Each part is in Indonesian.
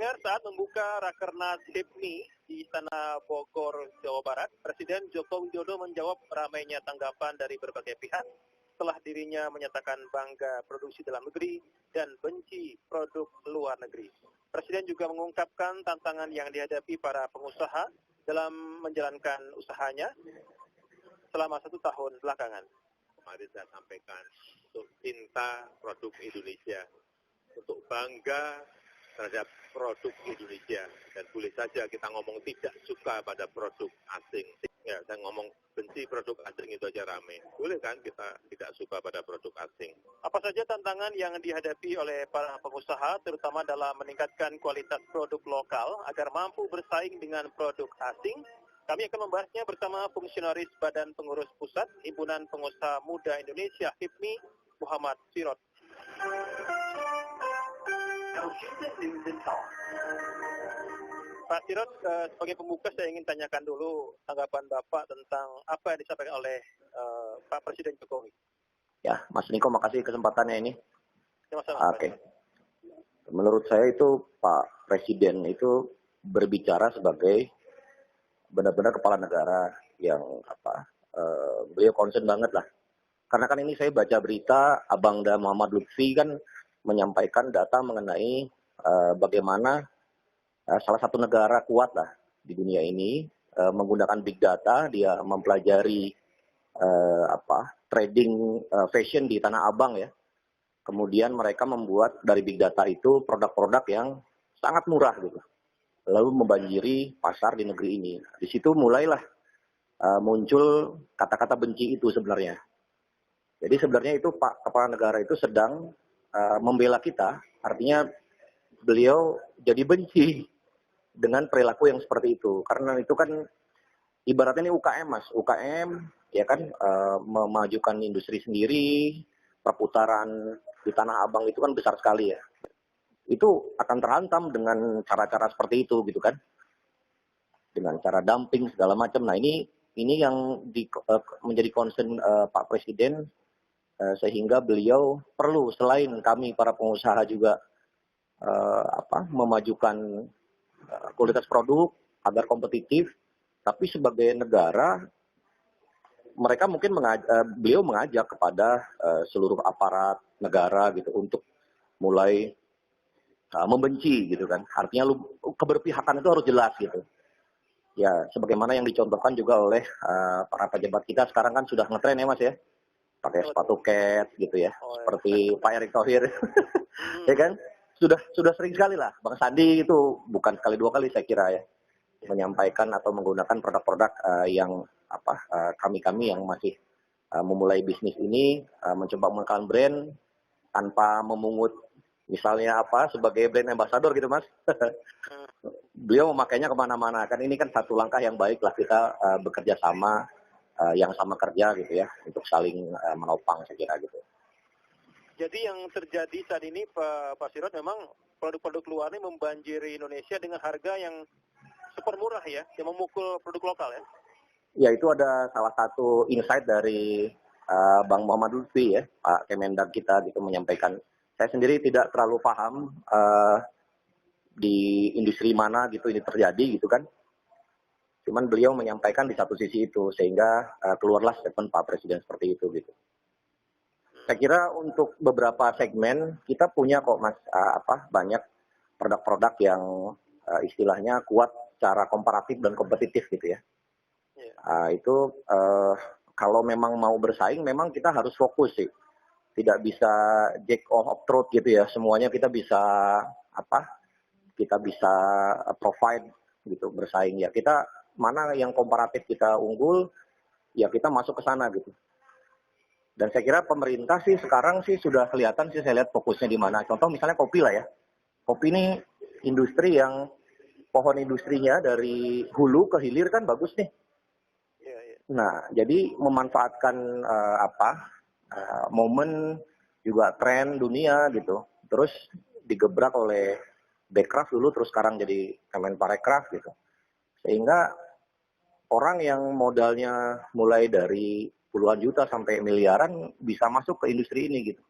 pendengar, saat membuka Rakernas HIPMI di Istana Bogor, Jawa Barat, Presiden Joko Widodo menjawab ramainya tanggapan dari berbagai pihak setelah dirinya menyatakan bangga produksi dalam negeri dan benci produk luar negeri. Presiden juga mengungkapkan tantangan yang dihadapi para pengusaha dalam menjalankan usahanya selama 1 tahun belakangan. Kemarin saya sampaikan untuk cinta produk Indonesia, untuk bangga terhadap produk Indonesia, dan boleh saja kita ngomong tidak suka pada produk asing. Ya, saya ngomong benci produk asing itu aja rame. Boleh kan kita tidak suka pada produk asing? Apa saja tantangan yang dihadapi oleh para pengusaha, terutama dalam meningkatkan kualitas produk lokal agar mampu bersaing dengan produk asing? Kami akan membahasnya bersama Fungsionaris Badan Pengurus Pusat Himpunan Pengusaha Muda Indonesia HIPMI, Muhammad Sirot. Pak Sirot, sebagai pembuka saya ingin tanyakan dulu tanggapan Bapak tentang apa yang disampaikan oleh Pak Presiden Jokowi. Ya, Mas Niko, makasih kesempatannya ini. Oke. Menurut saya itu Pak Presiden itu berbicara sebagai benar-benar kepala negara yang beliau concern banget lah. Karena kan ini saya baca berita Abangda Muhammad Lutfi kan menyampaikan data mengenai bagaimana salah satu negara kuat lah di dunia ini menggunakan big data. Dia mempelajari trading fashion di Tanah Abang ya. Kemudian mereka membuat dari big data itu produk-produk yang sangat murah gitu, lalu membanjiri pasar di negeri ini. Di situ mulailah muncul kata-kata benci itu sebenarnya. Jadi sebenarnya itu Pak Kepala Negara itu sedang membela kita, artinya beliau jadi benci dengan perilaku yang seperti itu. Karena itu kan ibaratnya ini UKM Mas, UKM ya kan memajukan industri sendiri, perputaran di Tanah Abang itu kan besar sekali ya. Itu akan terhantam dengan cara-cara seperti itu gitu kan, dengan cara dumping segala macam. Nah ini yang menjadi concern Pak Presiden, sehingga beliau perlu selain kami para pengusaha juga memajukan kualitas produk agar kompetitif, tapi sebagai negara mereka mungkin beliau mengajak kepada seluruh aparat negara gitu untuk mulai membenci gitu kan. Artinya keberpihakan itu harus jelas gitu. Ya, sebagaimana yang dicontohkan juga oleh para pejabat kita sekarang kan sudah ngetren ya Mas ya. Pakai sepatu cat gitu ya. Seperti Pak Erick Thohir. Ya kan? Sudah sering sekali lah Bang Sandi itu bukan sekali dua kali saya kira ya menyampaikan atau menggunakan produk-produk yang kami yang masih memulai bisnis ini mencoba menggunakan brand tanpa memungut misalnya sebagai brand ambassador gitu Mas. Beliau memakainya kemana-mana. Kan ini kan satu langkah yang baik lah kita bekerja sama, yang sama kerja gitu ya, untuk saling menopang saya kira gitu. Jadi yang terjadi saat ini Pak Sirot, memang produk-produk luar ini membanjiri Indonesia dengan harga yang super murah ya, yang memukul produk lokal ya? Ya, itu ada salah satu insight dari Bang Muhammad Lutfi ya, Pak Kemendag kita gitu menyampaikan. Saya sendiri tidak terlalu paham di industri mana gitu ini terjadi gitu kan. Cuman beliau menyampaikan di satu sisi itu sehingga keluarlah statement Pak Presiden seperti itu gitu. Saya kira untuk beberapa segmen kita punya kok Mas banyak produk-produk yang istilahnya kuat secara komparatif dan kompetitif gitu ya. Itu kalau memang mau bersaing memang kita harus fokus sih. Tidak bisa jack of throat gitu ya. Semuanya kita bisa provide gitu bersaing ya. Kita mana yang komparatif kita unggul ya kita masuk ke sana gitu. Dan saya kira pemerintah sih sekarang sih sudah kelihatan sih saya lihat fokusnya di mana. Contoh misalnya kopi lah ya. Kopi ini industri yang pohon industrinya dari hulu ke hilir kan bagus nih. Nah, jadi memanfaatkan momen juga tren dunia gitu. Terus digebrak oleh Bekraf dulu terus sekarang jadi Kemenparekraf gitu. Sehingga orang yang modalnya mulai dari puluhan juta sampai miliaran bisa masuk ke industri ini gitu.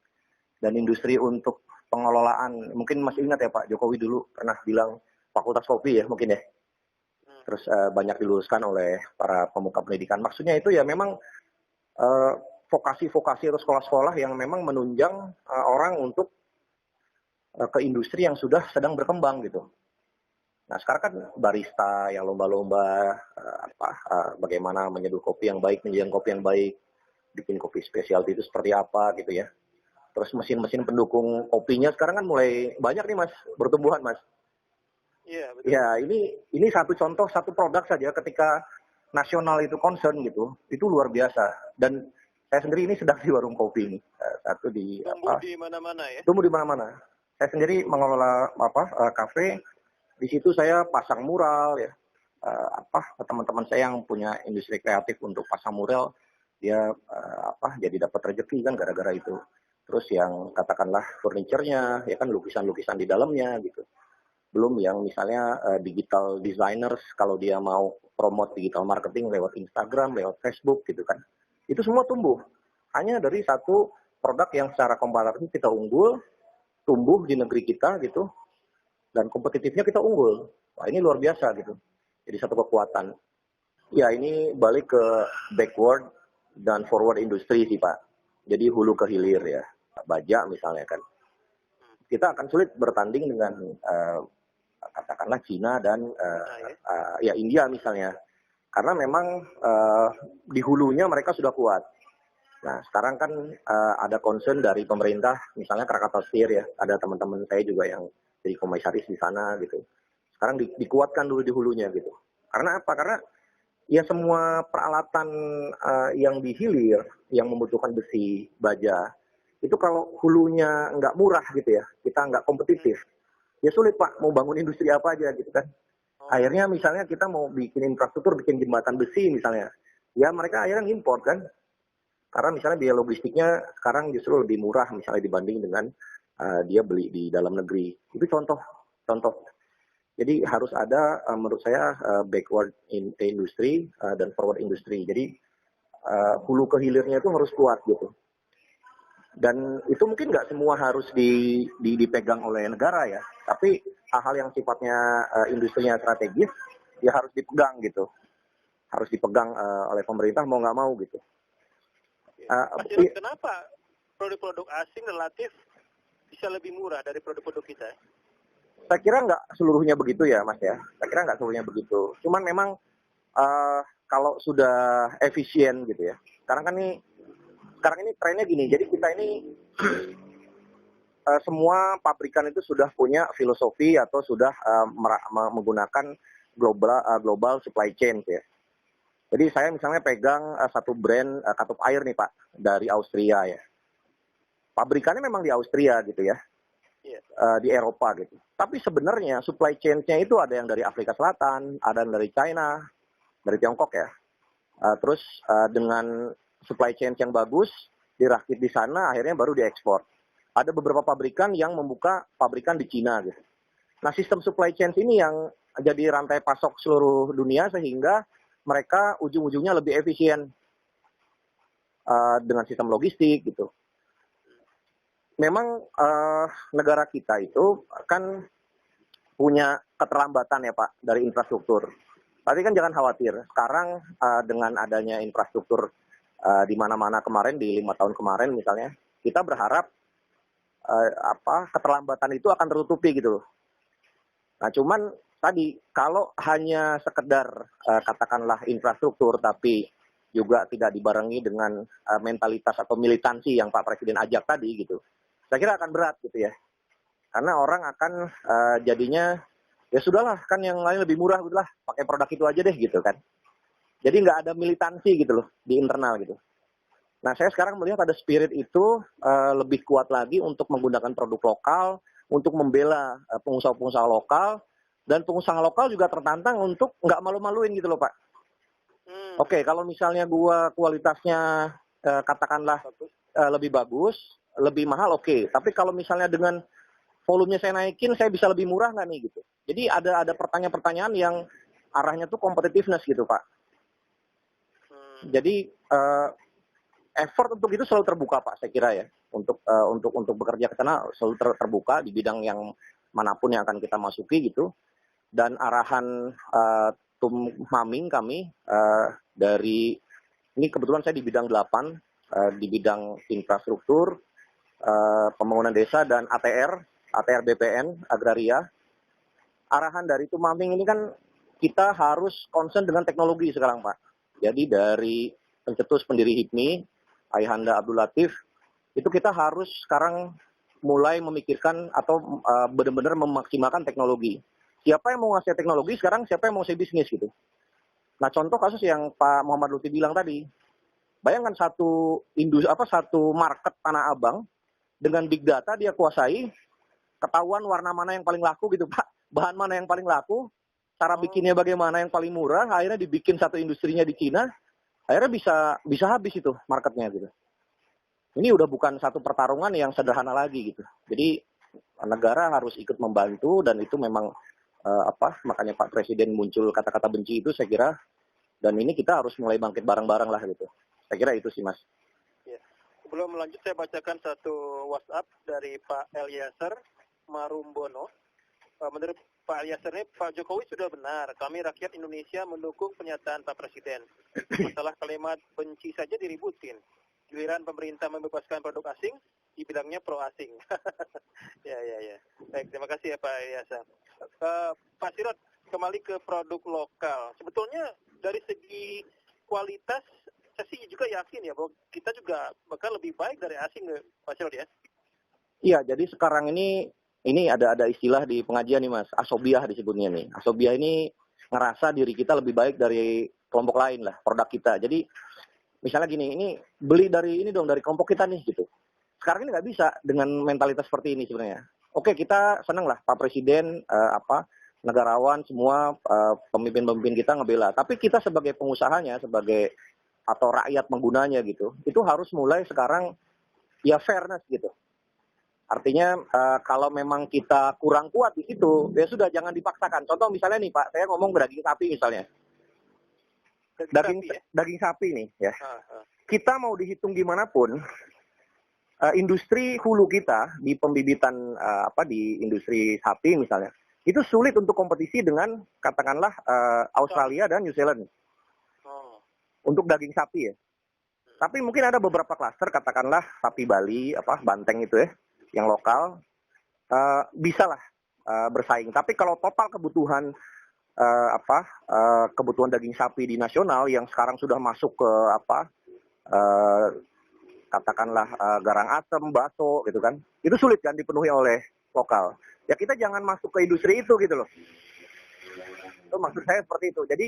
Dan industri untuk pengelolaan. Mungkin masih ingat ya Pak Jokowi dulu pernah bilang fakultas kopi ya mungkin ya. Terus banyak diluruskan oleh para pemuka pendidikan. Maksudnya itu ya memang vokasi-vokasi atau sekolah-sekolah yang memang menunjang orang untuk ke industri yang sudah sedang berkembang gitu. Nah sekarang kan barista yang lomba-lomba bagaimana menyeduh kopi yang baik, menjaga kopi yang baik, bikin kopi spesialty itu seperti apa gitu ya. Terus mesin-mesin pendukung kopinya sekarang kan mulai banyak nih Mas, bertumbuhan Mas. Iya, betul. Ya ini satu contoh, satu produk saja ketika nasional itu concern gitu, itu luar biasa. Dan saya sendiri ini sedang di warung kopi ini, satu di Tumbuh di mana-mana ya? Tumbuh di mana-mana. Saya sendiri mengelola kafe. Di situ saya pasang mural ya. Teman-teman saya yang punya industri kreatif untuk pasang mural, dia jadi dapat rezeki kan gara-gara itu. Terus yang katakanlah furniturnya, ya kan lukisan-lukisan di dalamnya gitu. Belum yang misalnya digital designers kalau dia mau promote digital marketing lewat Instagram, lewat Facebook gitu kan. Itu semua tumbuh. Hanya dari satu produk yang secara komparatif kita unggul, tumbuh di negeri kita gitu, dan kompetitifnya kita unggul. Wah ini luar biasa gitu. Jadi satu kekuatan. Ya ini balik ke backward dan forward industri sih Pak. Jadi hulu ke hilir ya. Baja misalnya kan. Kita akan sulit bertanding dengan katakanlah Cina dan India misalnya. Karena memang di hulunya mereka sudah kuat. Nah sekarang kan ada concern dari pemerintah, misalnya Krakatau Steel ya. Ada teman-teman saya juga yang jadi komisaris di sana gitu. Sekarang dikuatkan dulu di hulunya gitu. Karena apa? Karena ya semua peralatan yang di hilir, yang membutuhkan besi, baja, itu kalau hulunya nggak murah gitu ya, kita nggak kompetitif, ya sulit Pak mau bangun industri apa aja gitu kan. Akhirnya misalnya kita mau bikin infrastruktur, bikin jembatan besi misalnya, ya mereka akhirnya import kan. Karena misalnya biaya logistiknya sekarang justru lebih murah misalnya dibanding dengan dia beli di dalam negeri. Itu contoh. Jadi harus ada menurut saya backward industry dan forward industry. Jadi hulu ke hilirnya itu harus kuat gitu. Dan itu mungkin nggak semua harus dipegang oleh negara ya. Tapi hal-hal yang sifatnya industrinya strategis ya harus dipegang gitu. Harus dipegang oleh pemerintah mau nggak mau gitu. Kenapa produk-produk asing relatif bisa lebih murah dari produk-produk kita? Saya kira nggak seluruhnya begitu ya Mas ya. Saya kira nggak seluruhnya begitu. Cuman memang kalau sudah efisien gitu ya. Sekarang ini trennya gini. Jadi kita ini semua pabrikan itu sudah punya filosofi atau sudah menggunakan global supply chain ya. Jadi saya misalnya pegang satu brand katup air nih Pak dari Austria ya. Pabrikannya memang di Austria gitu ya, di Eropa gitu. Tapi sebenarnya supply chain-nya itu ada yang dari Afrika Selatan, ada yang dari China, dari Tiongkok ya. Terus dengan supply chain yang bagus, dirakit di sana, akhirnya baru diekspor. Ada beberapa pabrikan yang membuka pabrikan di Cina gitu. Nah sistem supply chain ini yang jadi rantai pasok seluruh dunia sehingga mereka ujung-ujungnya lebih efisien dengan sistem logistik gitu. Memang negara kita itu kan punya keterlambatan ya Pak dari infrastruktur. Tapi kan jangan khawatir. Sekarang dengan adanya infrastruktur di mana-mana kemarin di 5 tahun kemarin misalnya, kita berharap keterlambatan itu akan tertutupi gitu loh. Nah cuman tadi kalau hanya sekedar katakanlah infrastruktur tapi juga tidak dibarengi dengan mentalitas atau militansi yang Pak Presiden ajak tadi gitu. Saya kira akan berat gitu ya. Karena orang akan jadinya, ya sudahlah kan yang lain lebih murah gitu lah, pakai produk itu aja deh gitu kan. Jadi nggak ada militansi gitu loh di internal gitu. Nah saya sekarang melihat ada spirit itu lebih kuat lagi untuk menggunakan produk lokal, untuk membela pengusaha-pengusaha lokal, dan pengusaha lokal juga tertantang untuk nggak malu-maluin gitu loh Pak. Oke, kalau misalnya gua kualitasnya katakanlah lebih bagus, lebih mahal oke. Tapi kalau misalnya dengan volumenya saya naikin, saya bisa lebih murah nggak nih gitu. Jadi ada pertanyaan-pertanyaan yang arahnya tuh competitiveness gitu Pak. Jadi effort untuk itu selalu terbuka Pak, saya kira ya. Untuk bekerja ke sana selalu terbuka di bidang yang manapun yang akan kita masuki gitu. Dan arahan Tum Maming kami dari ini kebetulan saya di bidang 8, di bidang infrastruktur, pembangunan desa dan ATR BPN agraria. Arahan dari Tum Maming ini kan kita harus concern dengan teknologi sekarang Pak. Jadi dari pencetus pendiri HIPMI Ayahanda Abdul Latif, itu kita harus sekarang mulai memikirkan atau benar-benar memaksimalkan teknologi. Siapa yang mau ngasih teknologi sekarang, siapa yang mau ngasih bisnis gitu. Nah contoh kasus yang Pak Muhammad Lutfi bilang tadi, bayangkan satu market Tanah Abang dengan big data dia kuasai, ketahuan warna mana yang paling laku gitu Pak, bahan mana yang paling laku, cara bikinnya bagaimana yang paling murah, akhirnya dibikin satu industrinya di Cina. Akhirnya bisa habis itu marketnya gitu. Ini udah bukan satu pertarungan yang sederhana lagi gitu. Jadi negara harus ikut membantu dan itu memang makanya Pak Presiden muncul kata-kata benci itu saya kira. Dan ini kita harus mulai bangkit bareng-bareng lah gitu. Saya kira itu sih Mas. Ya. Sebelum melanjut saya bacakan satu WhatsApp dari Pak Eliezer Marumbono. Menurut Pak Eliezer ini, Pak Jokowi sudah benar. Kami rakyat Indonesia mendukung pernyataan Pak Presiden. Masalah kalimat benci saja diributin. Giliran pemerintah membebaskan produk asing, dibilangnya pro asing. Ya. Baik, terima kasih ya Pak Eliezer. Pak Sirot, kembali ke produk lokal. Sebetulnya dari segi kualitas, saya sih juga yakin ya bahwa kita juga bakal lebih baik dari asing, Pak Sirot ya. Iya, jadi sekarang ini ada istilah di pengajian nih Mas, asobiah disebutnya nih. Asobiah ini ngerasa diri kita lebih baik dari kelompok lain lah, produk kita. Jadi misalnya gini, ini beli dari kelompok kita nih gitu. Sekarang ini nggak bisa dengan mentalitas seperti ini sebenarnya. Oke, kita senang lah Pak Presiden, negarawan semua, pemimpin-pemimpin kita ngebela. Tapi kita sebagai pengusahanya, atau rakyat penggunanya gitu, itu harus mulai sekarang ya fairness gitu. Artinya kalau memang kita kurang kuat di situ, ya sudah jangan dipaksakan. Contoh misalnya nih Pak, saya ngomong daging sapi misalnya. Daging sapi nih ya. Kita mau dihitung gimana pun, industri hulu kita di pembibitan di industri sapi misalnya, itu sulit untuk kompetisi dengan katakanlah Australia dan New Zealand. Untuk daging sapi ya. Tapi mungkin ada beberapa klaster katakanlah sapi Bali, banteng itu ya, yang lokal bisalah bersaing. Tapi kalau total kebutuhan kebutuhan daging sapi di nasional yang sekarang sudah masuk ke katakanlah garang asem, bakso gitu kan, itu sulit kan dipenuhi oleh lokal. Ya kita jangan masuk ke industri itu gitu loh. Itu maksud saya seperti itu. Jadi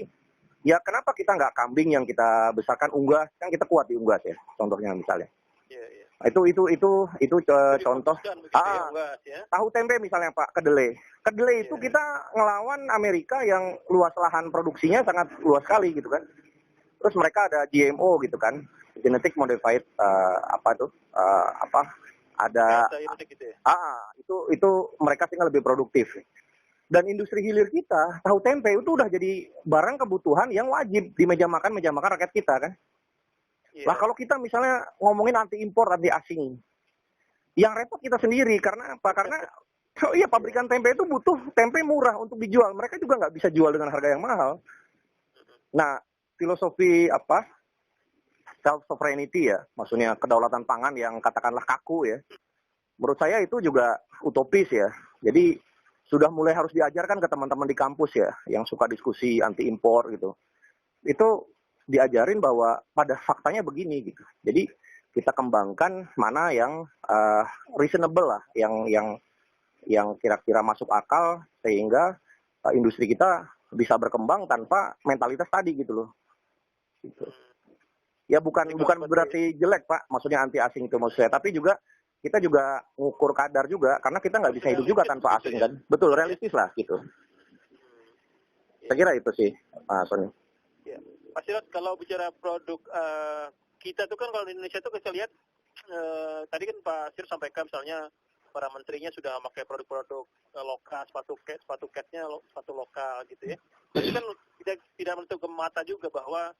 ya kenapa kita nggak kambing yang kita besarkan unggas, kan kita kuat di unggas ya, contohnya misalnya. Nah, itu contoh. Tahu tempe misalnya Pak, kedelai. Kedelai itu kita ngelawan Amerika yang luas lahan produksinya sangat luas sekali gitu kan. Terus mereka ada GMO gitu kan, genetic modified ada itu mereka tinggal lebih produktif. Dan industri hilir kita, tahu tempe itu udah jadi barang kebutuhan yang wajib di meja makan rakyat kita kan. Lah kalau kita misalnya ngomongin anti impor, anti asing, yang repot kita sendiri. Karena apa? Karena pabrikan tempe itu butuh tempe murah untuk dijual. Mereka juga nggak bisa jual dengan harga yang mahal. Nah, filosofi self sovereignty ya, maksudnya kedaulatan pangan yang katakanlah kaku ya. Menurut saya itu juga utopis ya. Jadi sudah mulai harus diajarkan ke teman-teman di kampus ya, yang suka diskusi anti impor gitu. Itu diajarin bahwa pada faktanya begini gitu. Jadi kita kembangkan mana yang reasonable lah, yang kira-kira masuk akal sehingga industri kita bisa berkembang tanpa mentalitas tadi gitu loh. Gitu. Ya bukan berarti jelek Pak, maksudnya anti asing itu maksud saya, tapi juga kita juga ngukur kadar juga, karena kita nggak bisa hidup juga tanpa asing kan. Betul, realistis lah gitu. Saya kira itu sih, Sony. Ya. Pak Sirot, kalau bicara produk kita tuh kan kalau di Indonesia tuh kita lihat tadi kan Pak Sirot sampaikan misalnya para menterinya sudah memakai produk-produk lokal, sepatu lokal gitu ya. Tapi kan tidak menutup mata juga bahwa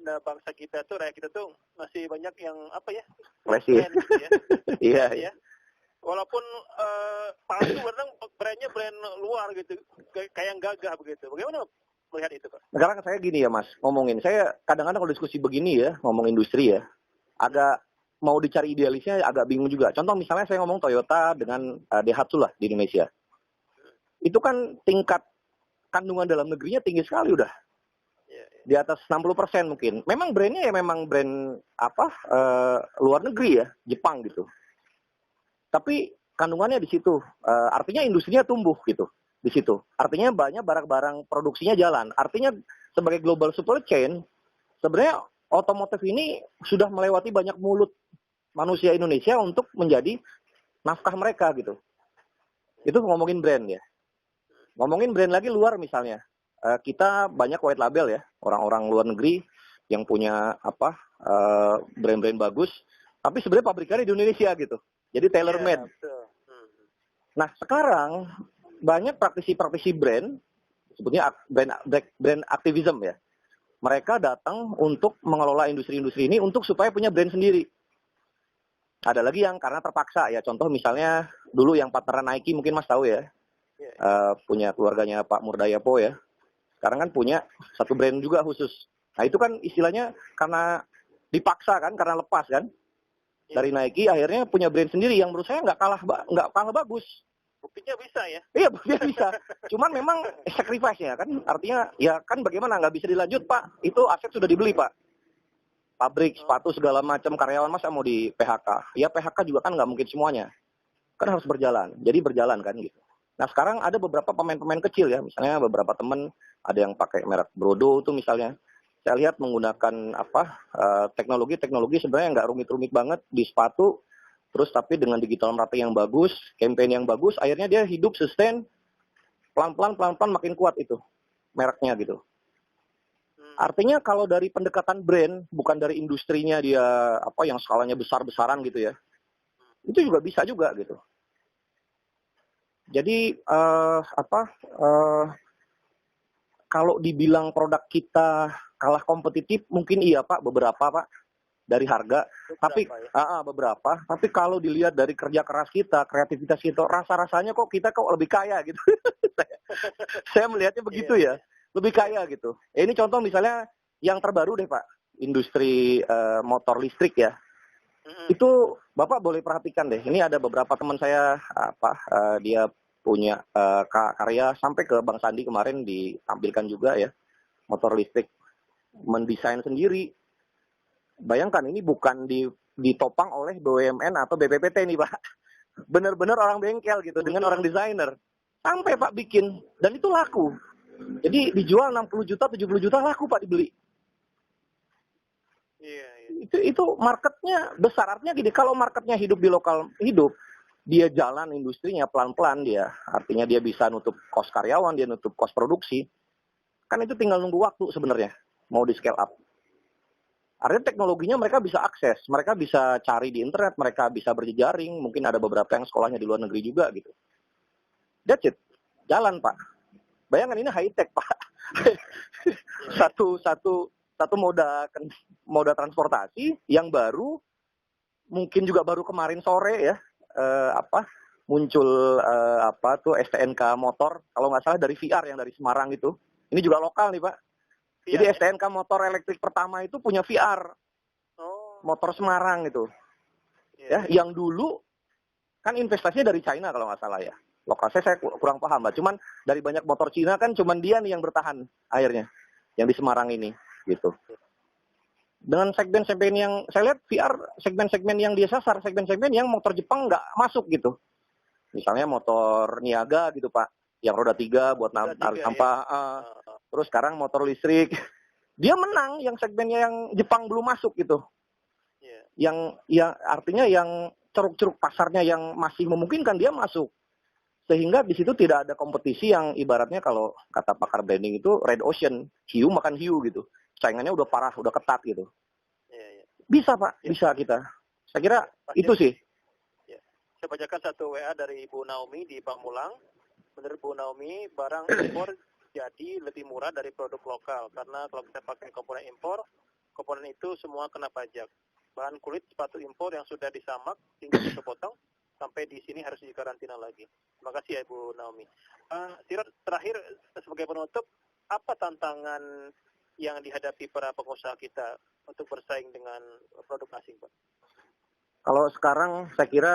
bangsa kita tuh, rakyat kita tuh masih banyak yang apa ya? Flashing. Brand gitu ya. Iya. Ya. Walaupun palsu kadang brandnya brand luar gitu, kayak yang gagah begitu. Bagaimana melihat itu, Pak? Sekarang saya gini ya Mas, ngomongin. Saya kadang-kadang kalau diskusi begini ya, ngomong industri ya, agak mau dicari idealisnya agak bingung juga. Contoh misalnya saya ngomong Toyota dengan Daihatsu lah di Indonesia. Itu kan tingkat kandungan dalam negerinya tinggi sekali udah. Di atas 60% mungkin. Memang brandnya ya memang brand luar negeri ya, Jepang gitu. Tapi kandungannya di situ. Artinya industrinya tumbuh gitu di situ. Artinya banyak barang-barang produksinya jalan. Artinya sebagai global supply chain, sebenarnya otomotif ini sudah melewati banyak mulut manusia Indonesia untuk menjadi nafkah mereka gitu. Itu ngomongin brand ya. Ngomongin brand lagi luar misalnya. Kita banyak white label ya, orang-orang luar negeri yang punya brand-brand bagus, tapi sebenarnya pabrikannya di Indonesia gitu. Jadi tailor made. Nah sekarang banyak praktisi-praktisi brand, sebutnya brand activism ya. Mereka datang untuk mengelola industri-industri ini untuk supaya punya brand sendiri. Ada lagi yang karena terpaksa ya. Contoh misalnya dulu yang partneran Nike mungkin Mas tahu ya. Punya keluarganya Pak Murdayapo ya. Sekarang kan punya satu brand juga khusus. Nah itu kan istilahnya karena dipaksa kan, karena lepas kan. Dari Nike akhirnya punya brand sendiri yang menurut saya nggak kalah bagus. Buktinya bisa ya? Iya, buktinya bisa. Cuman memang sacrifice-nya kan, artinya ya kan bagaimana nggak bisa dilanjut Pak. Itu aset sudah dibeli Pak. Pabrik, sepatu segala macam, karyawan masa mau di PHK. Ya PHK juga kan nggak mungkin semuanya. Kan harus berjalan. Jadi berjalan kan gitu. Nah sekarang ada beberapa pemain-pemain kecil ya. Misalnya beberapa teman ada yang pakai merek Brodo tuh misalnya. Saya lihat menggunakan teknologi sebenarnya nggak rumit-rumit banget di sepatu, terus tapi dengan digital marketing yang bagus, campaign yang bagus, akhirnya dia hidup sustain, pelan-pelan makin kuat itu mereknya gitu. Artinya kalau dari pendekatan brand, bukan dari industrinya dia yang skalanya besar-besaran gitu ya, itu juga bisa juga gitu. Jadi kalau dibilang produk kita kalah kompetitif mungkin iya Pak, beberapa Pak dari harga, beberapa. Tapi kalau dilihat dari kerja keras kita, kreativitas kita, rasa-rasanya kok kita lebih kaya gitu. Saya melihatnya begitu ya, lebih kaya gitu. Ini contoh misalnya yang terbaru deh Pak, industri motor listrik ya. Itu Bapak boleh perhatikan deh. Ini ada beberapa teman saya dia punya karya sampai ke Bang Sandi kemarin ditampilkan juga ya, motor listrik mendesain sendiri. Bayangkan ini bukan ditopang oleh BUMN atau BPPT nih Pak. Benar-benar orang bengkel gitu dengan orang desainer. Sampai Pak bikin dan itu laku. Jadi dijual 60 juta, 70 juta laku Pak dibeli. Itu marketnya besar. Artinya gini, kalau marketnya hidup di lokal hidup, dia jalan industrinya pelan-pelan dia. Artinya dia bisa nutup kos karyawan, dia nutup kos produksi. Kan itu tinggal nunggu waktu sebenarnya. Mau di scale up. Artinya teknologinya mereka bisa akses, mereka bisa cari di internet, mereka bisa berjejaring, mungkin ada beberapa yang sekolahnya di luar negeri juga gitu. That's it. Jalan Pak. Bayangkan ini high tech Pak. satu moda transportasi yang baru, mungkin juga baru kemarin sore ya, muncul STNK motor, kalau nggak salah dari VR yang dari Semarang itu. Ini juga lokal nih Pak. Jadi STNK motor elektrik pertama itu punya VR. Motor Semarang itu. Ya, yang dulu kan investasinya dari China kalau nggak salah ya. Lokasinya saya kurang paham lah. Cuman dari banyak motor Cina kan cuman dia nih yang bertahan akhirnya. Yang di Semarang ini gitu. Dengan segmen-segmen yang saya lihat VR, segmen-segmen yang dia sasar, segmen-segmen yang motor Jepang nggak masuk gitu. Misalnya motor Niaga gitu Pak, yang roda 3 buat narik sampah. Terus sekarang motor listrik, dia menang yang segmennya yang Jepang belum masuk gitu. Yang artinya yang ceruk-ceruk pasarnya yang masih memungkinkan dia masuk. Sehingga di situ tidak ada kompetisi yang ibaratnya kalau kata pakar branding itu red ocean, hiu makan hiu gitu. Saingannya udah parah, udah ketat gitu. Bisa Pak, bisa kita. Saya kira itu sih. Saya bacakan satu WA dari Ibu Naomi di Pamulang. Menurut Bu Naomi, barang impor jadi lebih murah dari produk lokal. Karena kalau kita pakai komponen impor, komponen itu semua kena pajak. Bahan kulit sepatu impor yang sudah disamak tinggal dipotong, sampai di sini harus dikarantina lagi. Terima kasih ya Ibu Naomi. Sirot, terakhir sebagai penutup, apa tantangan yang dihadapi para pengusaha kita untuk bersaing dengan produk asing, Pak? Kalau sekarang saya kira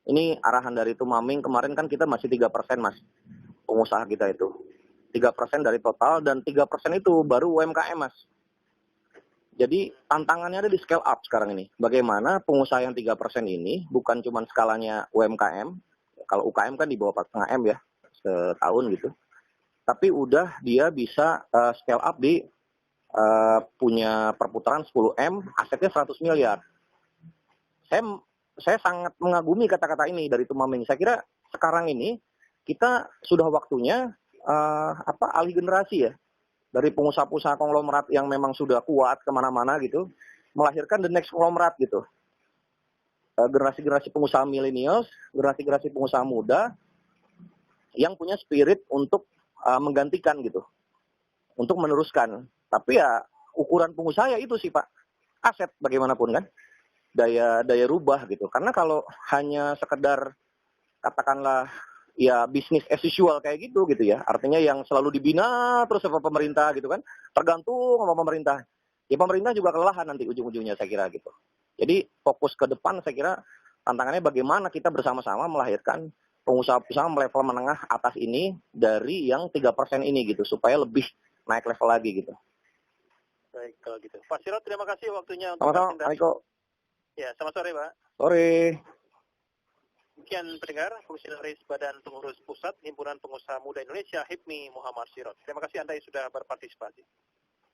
ini arahan dari Tumaming kemarin kan kita masih 3% Mas, pengusaha kita itu. 3% dari total dan 3% itu baru UMKM Mas. Jadi tantangannya ada di scale up sekarang ini. Bagaimana pengusaha yang 3% ini bukan cuma skalanya UMKM, kalau UKM kan di bawah 4,5 M ya, setahun gitu. Tapi udah dia bisa scale up di punya perputaran 10 M, asetnya 100 miliar. Saya sangat mengagumi kata-kata ini dari Tumaming. Saya kira sekarang ini kita sudah waktunya alih generasi ya, dari pengusaha-pengusaha konglomerat yang memang sudah kuat kemana-mana gitu, melahirkan the next konglomerat gitu. Generasi-generasi pengusaha milenials, generasi-generasi pengusaha muda yang punya spirit untuk menggantikan gitu, untuk meneruskan. Tapi ya ukuran pengusaha ya itu sih Pak, aset bagaimanapun kan. Daya rubah gitu. Karena kalau hanya sekedar katakanlah ya bisnis as usual kayak gitu ya, artinya yang selalu dibina terus sama pemerintah gitu kan, tergantung sama pemerintah. Ya pemerintah juga kelelahan nanti ujung-ujungnya saya kira gitu. Jadi fokus ke depan saya kira tantangannya bagaimana kita bersama-sama melahirkan pengusaha-pengusaha level menengah atas ini dari yang 3% ini gitu, supaya lebih naik level lagi gitu. Baik, kalau gitu. Pak Sirot, terima kasih waktunya untuk Sama-sama, Aiko. Ya, selamat sore, Pak. Sore. Demikian pendengar, Komisaris Badan Pengurus Pusat Himpunan Pengusaha Muda Indonesia, HIPMI, Muhammad Sirot. Terima kasih Anda yang sudah berpartisipasi.